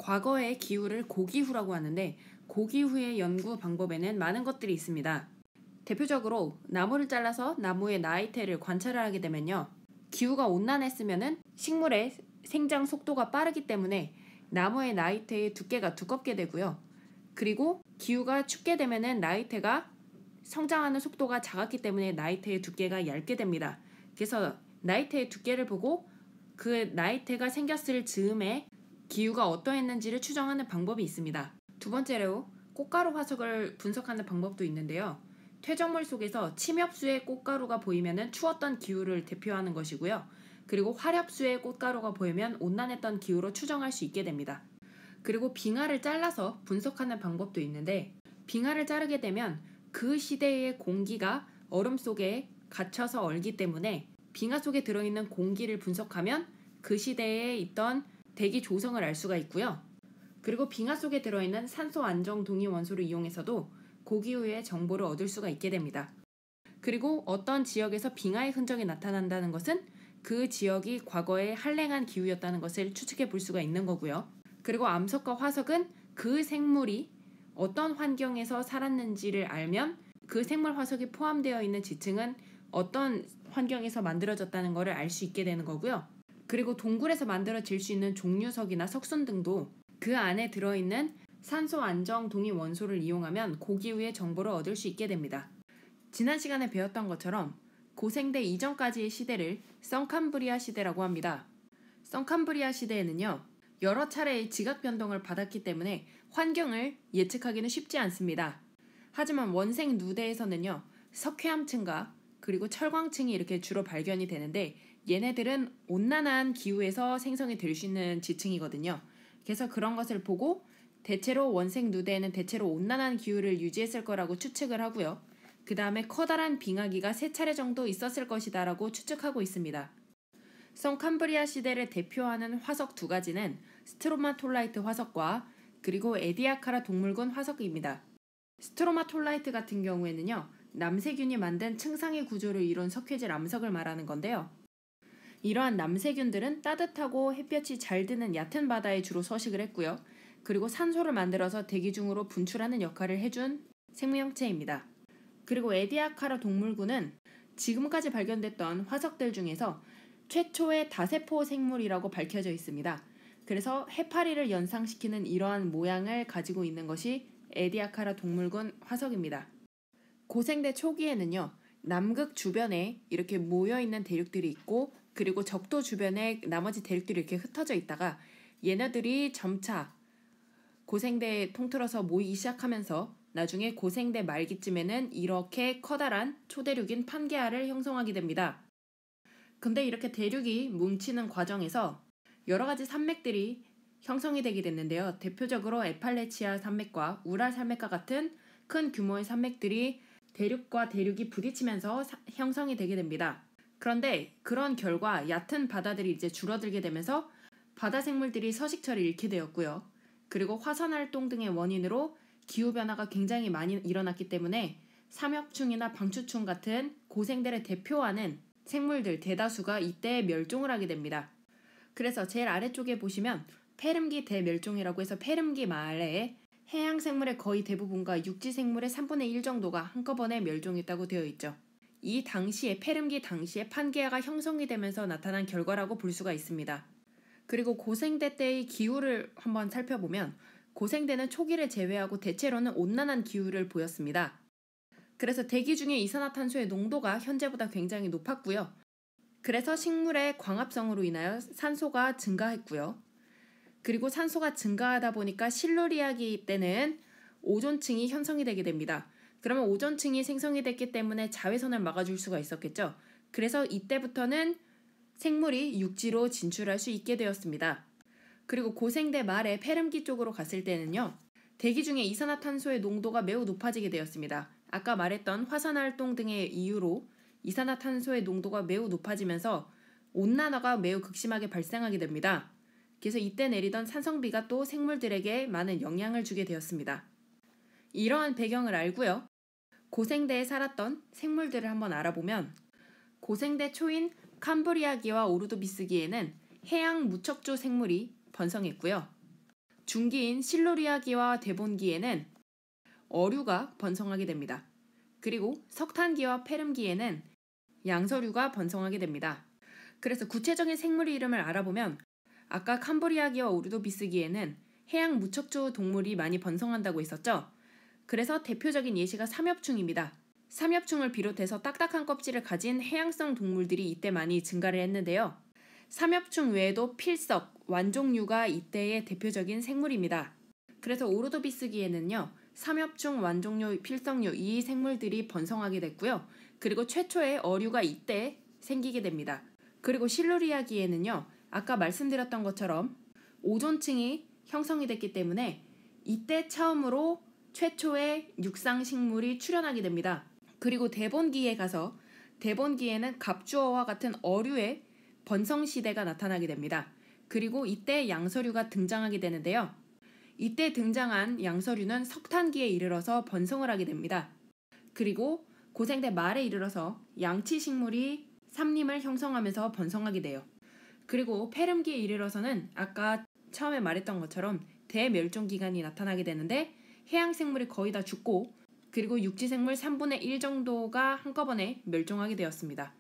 과거의 기후를 고기후라고 하는데 고기후의 연구 방법에는 많은 것들이 있습니다. 대표적으로 나무를 잘라서 나무의 나이테를 관찰을 하게 되면요. 기후가 온난했으면 식물의 생장 속도가 빠르기 때문에 나무의 나이테의 두께가 두껍게 되고요. 그리고 기후가 춥게 되면 나이테가 성장하는 속도가 작았기 때문에 나이테의 두께가 얇게 됩니다. 그래서 나이테의 두께를 보고 그 나이테가 생겼을 즈음에 기후가 어떠했는지를 추정하는 방법이 있습니다. 두 번째로 꽃가루 화석을 분석하는 방법도 있는데요. 퇴적물 속에서 침엽수의 꽃가루가 보이면 추웠던 기후를 대표하는 것이고요. 그리고 화렵수의 꽃가루가 보이면 온난했던 기후로 추정할 수 있게 됩니다. 그리고 빙하를 잘라서 분석하는 방법도 있는데 빙하를 자르게 되면 그 시대의 공기가 얼음 속에 갇혀서 얼기 때문에 빙하 속에 들어있는 공기를 분석하면 그 시대에 있던 대기 조성을 알 수가 있고요. 그리고 빙하 속에 들어있는 산소 안정 동위 원소를 이용해서도 고기후의 정보를 얻을 수가 있게 됩니다. 그리고 어떤 지역에서 빙하의 흔적이 나타난다는 것은 그 지역이 과거에 한랭한 기후였다는 것을 추측해 볼 수가 있는 거고요. 그리고 암석과 화석은 그 생물이 어떤 환경에서 살았는지를 알면 그 생물 화석이 포함되어 있는 지층은 어떤 환경에서 만들어졌다는 것을 알 수 있게 되는 거고요. 그리고 동굴에서 만들어질 수 있는 종류석이나 석순 등도 그 안에 들어있는 산소 안정 동위 원소를 이용하면 고기후의 정보를 얻을 수 있게 됩니다. 지난 시간에 배웠던 것처럼 고생대 이전까지의 시대를 성캄브리아 시대라고 합니다. 성캄브리아 시대에는요. 여러 차례의 지각 변동을 받았기 때문에 환경을 예측하기는 쉽지 않습니다. 하지만 원생 누대에서는요. 석회암층과 그리고 철광층이 이렇게 주로 발견이 되는데 얘네들은 온난한 기후에서 생성이 될 수 있는 지층이거든요. 그래서 그런 것을 보고 대체로 원생 누대에는 대체로 온난한 기후를 유지했을 거라고 추측을 하고요. 그 다음에 커다란 빙하기가 3차례 정도 있었을 것이다 라고 추측하고 있습니다. 성캄브리아 시대를 대표하는 화석 2가지는 스트로마톨라이트 화석과 그리고 에디아카라 동물군 화석입니다. 스트로마톨라이트 같은 경우에는요. 남세균이 만든 층상의 구조를 이룬 석회질 암석을 말하는 건데요. 이러한 남세균들은 따뜻하고 햇볕이 잘 드는 얕은 바다에 주로 서식을 했고요. 그리고 산소를 만들어서 대기 중으로 분출하는 역할을 해준 생명체입니다. 그리고 에디아카라 동물군은 지금까지 발견됐던 화석들 중에서 최초의 다세포 생물이라고 밝혀져 있습니다. 그래서 해파리를 연상시키는 이러한 모양을 가지고 있는 것이 에디아카라 동물군 화석입니다. 고생대 초기에는요. 남극 주변에 이렇게 모여있는 대륙들이 있고 그리고 적도 주변에 나머지 대륙들이 이렇게 흩어져 있다가 얘네들이 점차 고생대에 통틀어서 모이기 시작하면서 나중에 고생대 말기쯤에는 이렇게 커다란 초대륙인 판게아를 형성하게 됩니다. 근데 이렇게 대륙이 뭉치는 과정에서 여러 가지 산맥들이 형성이 되게 됐는데요. 대표적으로 에팔레치아 산맥과 우랄 산맥과 같은 큰 규모의 산맥들이 대륙과 대륙이 부딪히면서 형성이 되게 됩니다. 그런데 그런 결과 얕은 바다들이 이제 줄어들게 되면서 바다 생물들이 서식처를 잃게 되었고요. 그리고 화산활동 등의 원인으로 기후변화가 굉장히 많이 일어났기 때문에 삼엽충이나 방추충 같은 고생대를 대표하는 생물들 대다수가 이때 멸종을 하게 됩니다. 그래서 제일 아래쪽에 보시면 페름기 대멸종이라고 해서 페름기 말에 해양 생물의 거의 대부분과 육지 생물의 3분의 1 정도가 한꺼번에 멸종했다고 되어 있죠. 이 당시에 페름기 당시에 판게아가 형성이 되면서 나타난 결과라고 볼 수가 있습니다. 그리고 고생대 때의 기후를 한번 살펴보면 고생대는 초기를 제외하고 대체로는 온난한 기후를 보였습니다. 그래서 대기 중에 이산화탄소의 농도가 현재보다 굉장히 높았고요. 그래서 식물의 광합성으로 인하여 산소가 증가했고요. 그리고 산소가 증가하다 보니까 실루리아기 때는 오존층이 형성이 되게 됩니다. 그러면 오존층이 생성이 됐기 때문에 자외선을 막아줄 수가 있었겠죠. 그래서 이때부터는 생물이 육지로 진출할 수 있게 되었습니다. 그리고 고생대 말에 페름기 쪽으로 갔을 때는요. 대기 중에 이산화탄소의 농도가 매우 높아지게 되었습니다. 아까 말했던 화산활동 등의 이유로 이산화탄소의 농도가 매우 높아지면서 온난화가 매우 극심하게 발생하게 됩니다. 그래서 이때 내리던 산성비가 또 생물들에게 많은 영향을 주게 되었습니다. 이러한 배경을 알고요. 고생대에 살았던 생물들을 한번 알아보면 고생대 초인 캄브리아기와 오르도비스기에는 해양 무척조 생물이 번성했고요. 중기인 실루리아기와 데본기에는 어류가 번성하게 됩니다. 그리고 석탄기와 페름기에는 양서류가 번성하게 됩니다. 그래서 구체적인 생물 이름을 알아보면 아까 캄브리아기와 오르도비스기에는 해양 무척주 동물이 많이 번성한다고 했었죠. 그래서 대표적인 예시가 삼엽충입니다. 삼엽충을 비롯해서 딱딱한 껍질을 가진 해양성 동물들이 이때 많이 증가를 했는데요. 삼엽충 외에도 필석, 완종류가 이때의 대표적인 생물입니다. 그래서 오르도비스기에는요, 삼엽충, 완종류, 필석류 이 생물들이 번성하게 됐고요. 그리고 최초의 어류가 이때 생기게 됩니다. 그리고 실루리아기에는요, 아까 말씀드렸던 것처럼 오존층이 형성이 됐기 때문에 이때 처음으로 최초의 육상식물이 출현하게 됩니다. 그리고 데본기에 가서 데본기에는 갑주어와 같은 어류의 번성시대가 나타나게 됩니다. 그리고 이때 양서류가 등장하게 되는데요. 이때 등장한 양서류는 석탄기에 이르러서 번성을 하게 됩니다. 그리고 고생대 말에 이르러서 양치식물이 삼림을 형성하면서 번성하게 돼요. 그리고 페름기에 이르러서는 아까 처음에 말했던 것처럼 대멸종기간이 나타나게 되는데 해양생물이 거의 다 죽고 그리고 육지생물 3분의 1 정도가 한꺼번에 멸종하게 되었습니다.